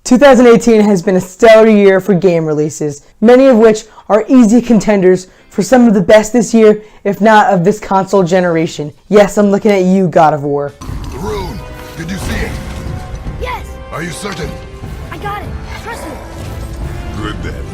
2018 has been a stellar year for game releases, many of which are easy contenders for some of the best this year, if not of this console generation. Yes, I'm looking at you, God of War. The rune, did you see it? Yes! Are you certain? I got it. Trust me. Good then.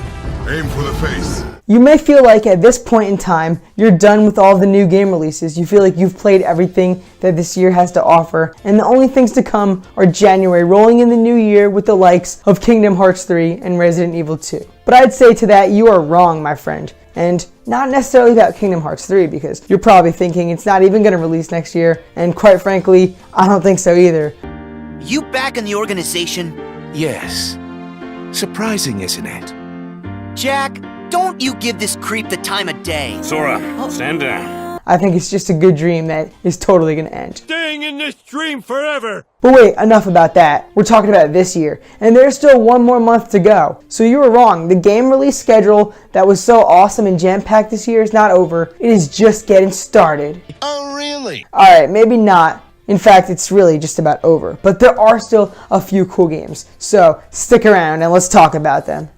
Aim for the face. You may feel like at this point in time, you're done with all the new game releases. You feel like you've played everything that this year has to offer, and the only things to come are January, rolling in the new year with the likes of Kingdom Hearts 3 and Resident Evil 2. But I'd say to that, you are wrong, my friend. And not necessarily about Kingdom Hearts 3, because you're probably thinking it's not even going to release next year, and quite frankly, I don't think so either. You back in the organization? Yes. Surprising, isn't it? Jack, don't you give this creep the time of day. Sora, stand down. I think it's just a good dream that is totally going to end. Staying in this dream forever. But wait, enough about that. We're talking about this year, and there's still one more month to go. So you were wrong. The game release schedule that was so awesome and jam-packed this year is not over. It is just getting started. Oh, really? Alright, maybe not. In fact, it's really just about over. But there are still a few cool games. So stick around and let's talk about them.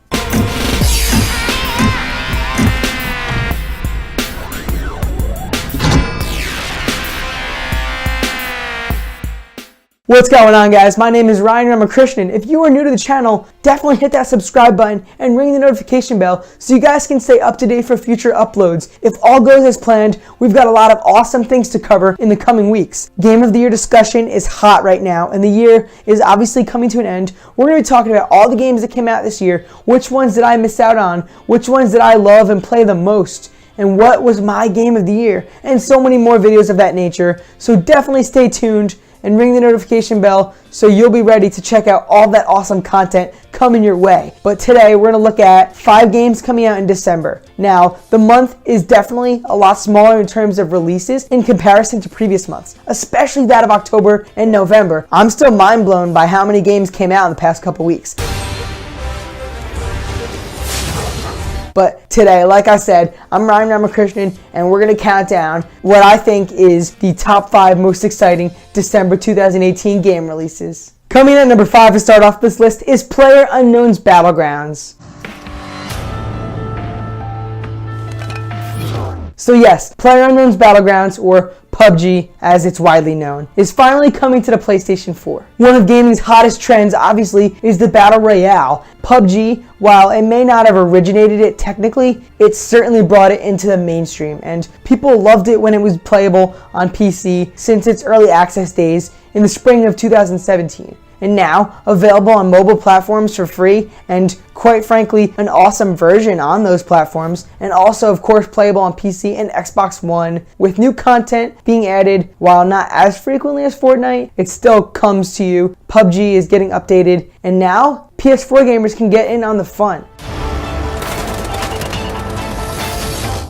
What's going on, guys? My name is Ryan Ramakrishnan. If you are new to the channel, definitely hit that subscribe button and ring the notification bell so you guys can stay up to date for future uploads. If all goes as planned, we've got a lot of awesome things to cover in the coming weeks. Game of the Year discussion is hot right now, and the year is obviously coming to an end. We're going to be talking about all the games that came out this year, which ones did I miss out on, which ones did I love and play the most, and what was my game of the year, and so many more videos of that nature. So definitely stay tuned and ring the notification bell so you'll be ready to check out all that awesome content coming your way. But today we're going to look at 5 games coming out in December. Now, the month is definitely a lot smaller in terms of releases in comparison to previous months, especially that of October and November. I'm still mind blown by how many games came out in the past couple weeks. But today, like I said, I'm Ryan Ramakrishnan, and we're going to count down what I think is the top 5 most exciting December 2018 game releases. Coming in at number 5 to start off this list is PlayerUnknown's Battlegrounds. So yes, PlayerUnknown's Battlegrounds, or PUBG as it's widely known, is finally coming to the PlayStation 4. One of gaming's hottest trends, obviously, is the Battle Royale. PUBG, while it may not have originated it technically, it certainly brought it into the mainstream, and people loved it when it was playable on PC since its early access days in the spring of 2017. And now available on mobile platforms for free, and quite frankly, an awesome version on those platforms, and also of course playable on PC and Xbox One, with new content being added. While not as frequently as Fortnite, it still comes to you. PUBG is getting updated, and now PS4 gamers can get in on the fun.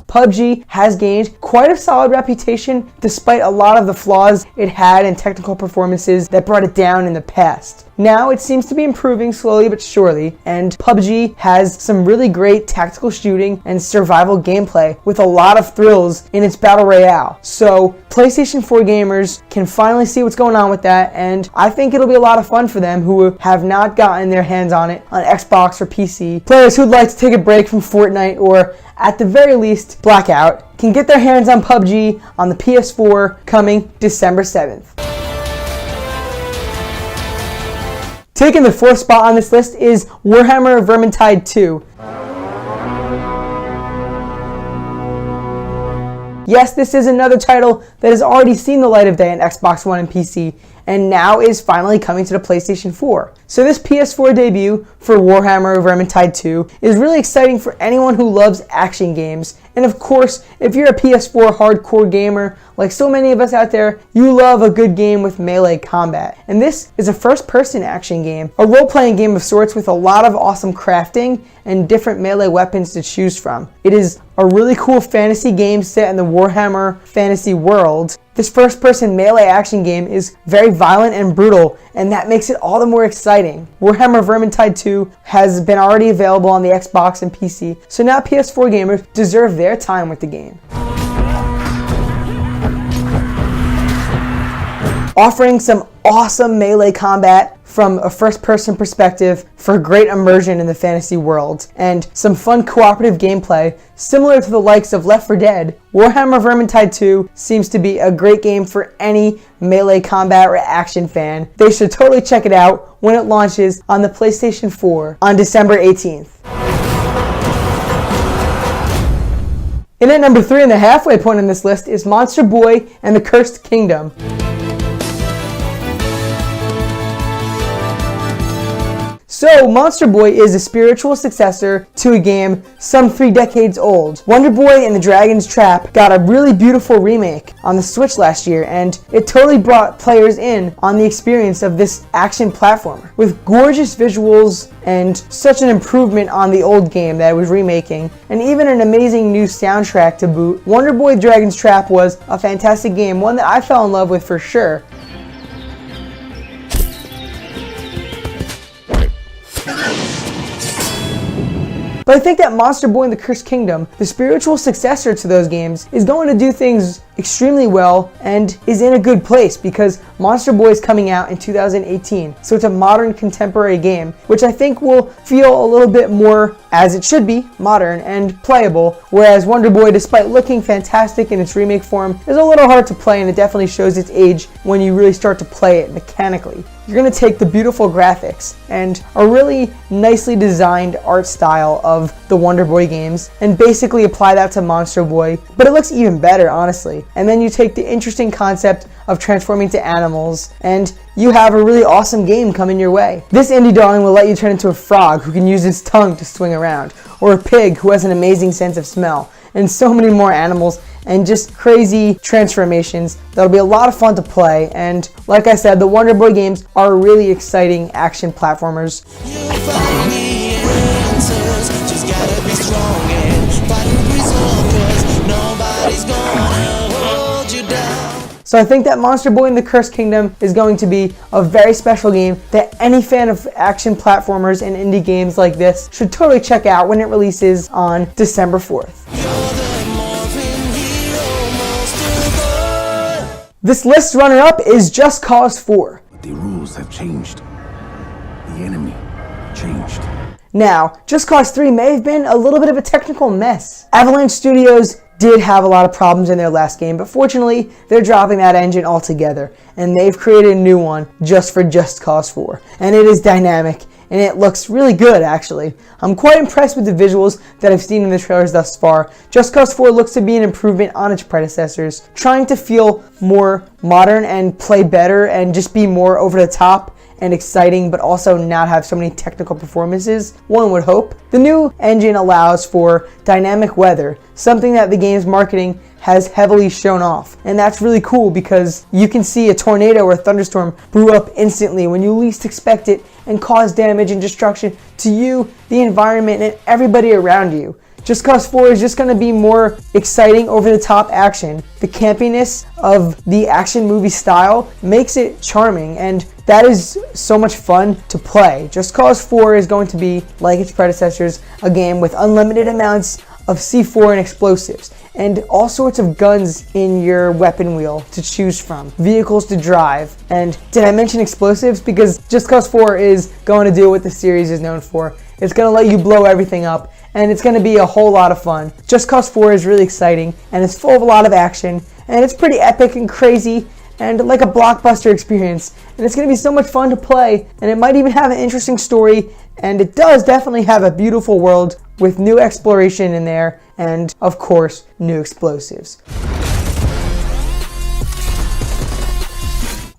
PUBG has gained quite a solid reputation despite a lot of the flaws it had in technical performances that brought it down in the past. Now it seems to be improving slowly but surely, and PUBG has some really great tactical shooting and survival gameplay with a lot of thrills in its Battle Royale. So PlayStation 4 gamers can finally see what's going on with that, and I think it'll be a lot of fun for them who have not gotten their hands on it on Xbox or PC. Players who'd like to take a break from Fortnite, or at the very least Blackout, can get their hands on PUBG on the PS4 coming December 7th. Taking the 4th spot on this list is Warhammer Vermintide 2. Yes, this is another title that has already seen the light of day on Xbox One and PC, and now is finally coming to the PlayStation 4. So this PS4 debut for Warhammer Vermintide 2 is really exciting for anyone who loves action games. And of course, if you're a PS4 hardcore gamer, like so many of us out there, you love a good game with melee combat. And this is a first-person action game, a role-playing game of sorts with a lot of awesome crafting and different melee weapons to choose from. It is a really cool fantasy game set in the Warhammer fantasy world. This first-person melee action game is very violent and brutal, and that makes it all the more exciting. Warhammer Vermintide 2 has been already available on the Xbox and PC, so now PS4 gamers deserve their time with the game. Offering some awesome melee combat from a first-person perspective for great immersion in the fantasy world, and some fun cooperative gameplay similar to the likes of Left 4 Dead. Warhammer Vermintide 2 seems to be a great game for any melee combat or action fan. They should totally check it out when it launches on the PlayStation 4 on December 18th. In at number 3 and the halfway point on this list is Monster Boy and the Cursed Kingdom. So, Monster Boy is a spiritual successor to a game some 3 decades old. Wonder Boy and the Dragon's Trap got a really beautiful remake on the Switch last year, and it totally brought players in on the experience of this action platformer. With gorgeous visuals and such an improvement on the old game that it was remaking, and even an amazing new soundtrack to boot, Wonder Boy Dragon's Trap was a fantastic game, one that I fell in love with for sure. But I think that Monster Boy and the Cursed Kingdom, the spiritual successor to those games, is going to do things extremely well and is in a good place because Monster Boy is coming out in 2018. So it's a modern contemporary game, which I think will feel a little bit more, as it should be, modern and playable, whereas Wonder Boy, despite looking fantastic in its remake form, is a little hard to play, and it definitely shows its age when you really start to play it mechanically. You're going to take the beautiful graphics and a really nicely designed art style of the Wonder Boy games and basically apply that to Monster Boy, but it looks even better, honestly. And then you take the interesting concept of transforming to animals, and you have a really awesome game coming your way. This indie darling will let you turn into a frog who can use its tongue to swing around, or a pig who has an amazing sense of smell, and so many more animals and just crazy transformations that'll be a lot of fun to play. And like I said, the Wonder Boy games are really exciting action platformers. So I think that Monster Boy and the Cursed Kingdom is going to be a very special game that any fan of action platformers and indie games like this should totally check out when it releases on December 4th. This list's runner-up is Just Cause 4. The rules have changed. The enemy changed. Now, Just Cause 3 may have been a little bit of a technical mess. Avalanche Studios did have a lot of problems in their last game, but fortunately, they're dropping that engine altogether, and they've created a new one just for Just Cause 4. And it is dynamic, and it looks really good, actually. I'm quite impressed with the visuals that I've seen in the trailers thus far. Just Cause 4 looks to be an improvement on its predecessors, trying to feel more modern and play better and just be more over the top and exciting, but also not have so many technical performances, one would hope. The new engine allows for dynamic weather, something that the game's marketing has heavily shown off. And that's really cool because you can see a tornado or a thunderstorm brew up instantly when you least expect it and cause damage and destruction to you, the environment, and everybody around you. Just Cause 4 is just going to be more exciting, over-the-top action. The campiness of the action movie style makes it charming, and that is so much fun to play. Just Cause 4 is going to be, like its predecessors, a game with unlimited amounts of C4 and explosives, and all sorts of guns in your weapon wheel to choose from, vehicles to drive. And did I mention explosives? Because Just Cause 4 is going to do what the series is known for. It's going to let you blow everything up, and it's going to be a whole lot of fun. Just Cause 4 is really exciting, and it's full of a lot of action, and it's pretty epic and crazy, and like a blockbuster experience. And it's going to be so much fun to play, and it might even have an interesting story, and it does definitely have a beautiful world with new exploration in there, and of course, new explosives.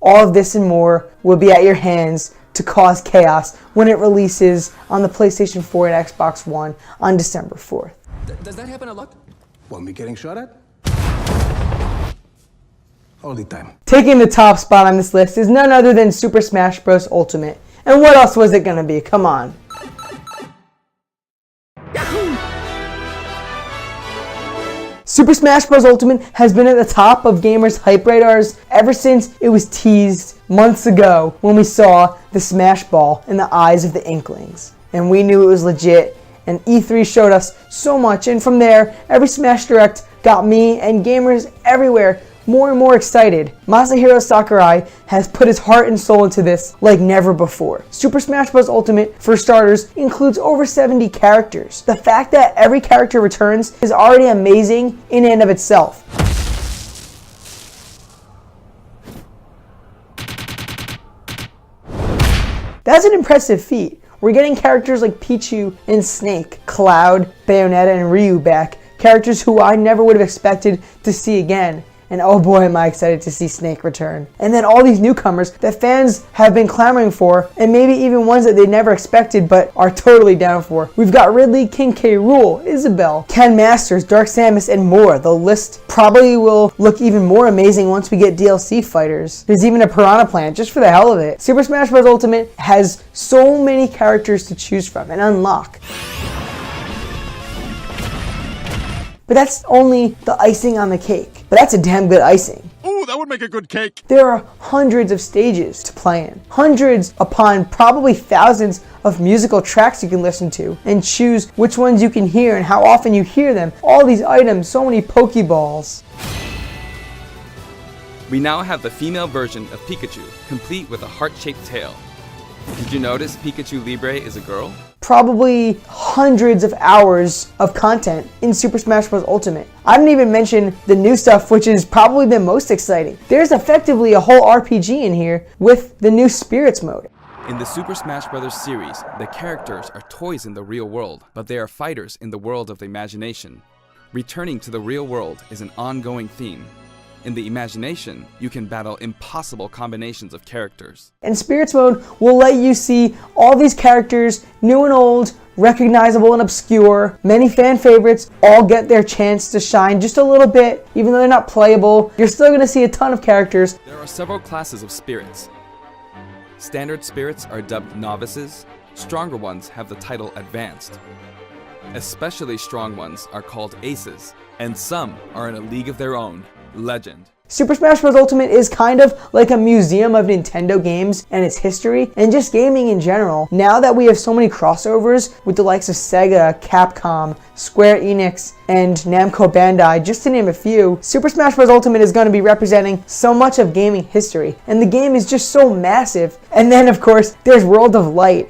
All of this and more will be at your hands to cause chaos when it releases on the PlayStation 4 and Xbox One on December 4th. Does that happen a lot? Want me getting shot at? All the time. Taking the top spot on this list is none other than Super Smash Bros. Ultimate. And what else was it gonna be? Come on. Super Smash Bros. Ultimate has been at the top of gamers' hype radars ever since it was teased months ago when we saw the Smash Ball in the eyes of the Inklings. And we knew it was legit, and E3 showed us so much, and from there, every Smash Direct got me and gamers everywhere more and more excited. Masahiro Sakurai has put his heart and soul into this like never before. Super Smash Bros. Ultimate, for starters, includes over 70 characters. The fact that every character returns is already amazing in and of itself. That's an impressive feat. We're getting characters like Pichu and Snake, Cloud, Bayonetta, and Ryu back. Characters who I never would have expected to see again. And oh boy, am I excited to see Snake return. And then all these newcomers that fans have been clamoring for, and maybe even ones that they never expected but are totally down for. We've got Ridley, King K. Rool, Isabelle, Ken Masters, Dark Samus, and more. The list probably will look even more amazing once we get DLC fighters. There's even a Piranha Plant, just for the hell of it. Super Smash Bros. Ultimate has so many characters to choose from and unlock. But that's only the icing on the cake. But that's a damn good icing. Ooh, that would make a good cake. There are hundreds of stages to play in. Hundreds upon probably thousands of musical tracks you can listen to and choose which ones you can hear and how often you hear them. All these items, so many Pokeballs. We now have the female version of Pikachu, complete with a heart-shaped tail. Did you notice Pikachu Libre is a girl? Probably hundreds of hours of content in Super Smash Bros. Ultimate. I didn't even mention the new stuff, which is probably the most exciting. There's effectively a whole RPG in here with the new Spirits mode. In the Super Smash Bros. Series, the characters are toys in the real world, but they are fighters in the world of the imagination. Returning to the real world is an ongoing theme. In the imagination, you can battle impossible combinations of characters. And Spirits mode will let you see all these characters, new and old, recognizable and obscure. Many fan favorites all get their chance to shine just a little bit, even though they're not playable. You're still going to see a ton of characters. There are several classes of spirits. Standard spirits are dubbed novices. Stronger ones have the title advanced. Especially strong ones are called aces, and some are in a league of their own. Legend. Super Smash Bros. Ultimate is kind of like a museum of Nintendo games and its history, and just gaming in general. Now that we have so many crossovers with the likes of Sega, Capcom, Square Enix, and Namco Bandai, just to name a few, Super Smash Bros. Ultimate is going to be representing so much of gaming history, and the game is just so massive. And then, of course, there's World of Light.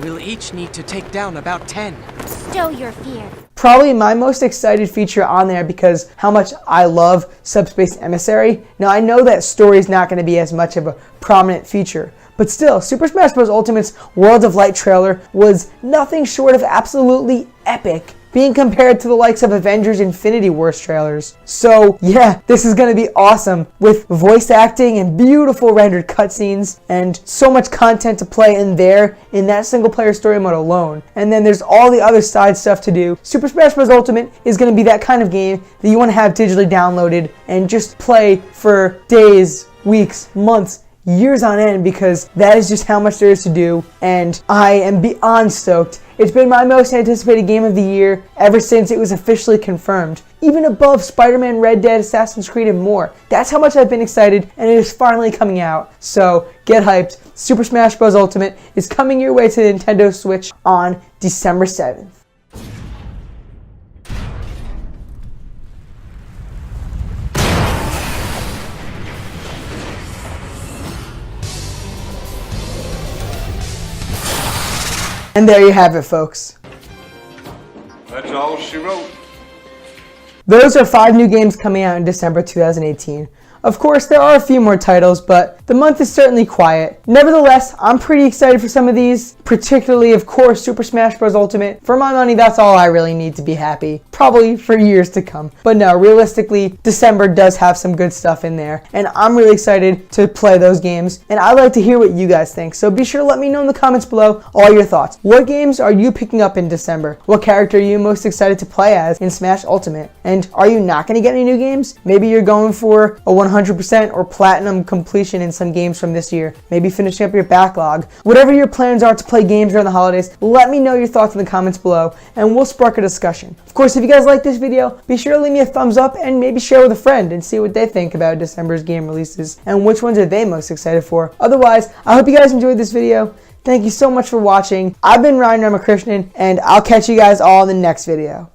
We'll each need to take down about 10. Stow your fear. Probably my most excited feature on there because how much I love Subspace Emissary. Now I know that story is not going to be as much of a prominent feature, but still, Super Smash Bros. Ultimate's World of Light trailer was nothing short of absolutely epic, being compared to the likes of Avengers Infinity Wars trailers. So yeah, this is going to be awesome with voice acting and beautiful rendered cutscenes and so much content to play in there in that single player story mode alone. And then there's all the other side stuff to do. Super Smash Bros. Ultimate is going to be that kind of game that you want to have digitally downloaded and just play for days, weeks, months, years on end, because that is just how much there is to do, and I am beyond stoked. It's been my most anticipated game of the year ever since it was officially confirmed, even above Spider-Man, Red Dead, Assassin's Creed, and more. That's how much I've been excited, and it is finally coming out. So get hyped. Super Smash Bros. Ultimate is coming your way to the Nintendo Switch on December 7th. And there you have it, folks. That's all she wrote. Those are 5 new games coming out in December 2018. Of course, there are a few more titles, but the month is certainly quiet. Nevertheless, I'm pretty excited for some of these, particularly, of course, Super Smash Bros. Ultimate. For my money, that's all I really need to be happy. Probably for years to come. But no, realistically, December does have some good stuff in there, and I'm really excited to play those games, and I'd like to hear what you guys think. So be sure to let me know in the comments below all your thoughts. What games are you picking up in December? What character are you most excited to play as in Smash Ultimate? And are you not going to get any new games? Maybe you're going for a 100% or platinum completion in some games from this year. Maybe finishing up your backlog. Whatever your plans are to play games during the holidays, let me know your thoughts in the comments below, and we'll spark a discussion. Of course, if you guys like this video, be sure to leave me a thumbs up and maybe share with a friend and see what they think about December's game releases and which ones are they most excited for. Otherwise, I hope you guys enjoyed this video. Thank you so much for watching. I've been Ryan Ramakrishnan, and I'll catch you guys all in the next video.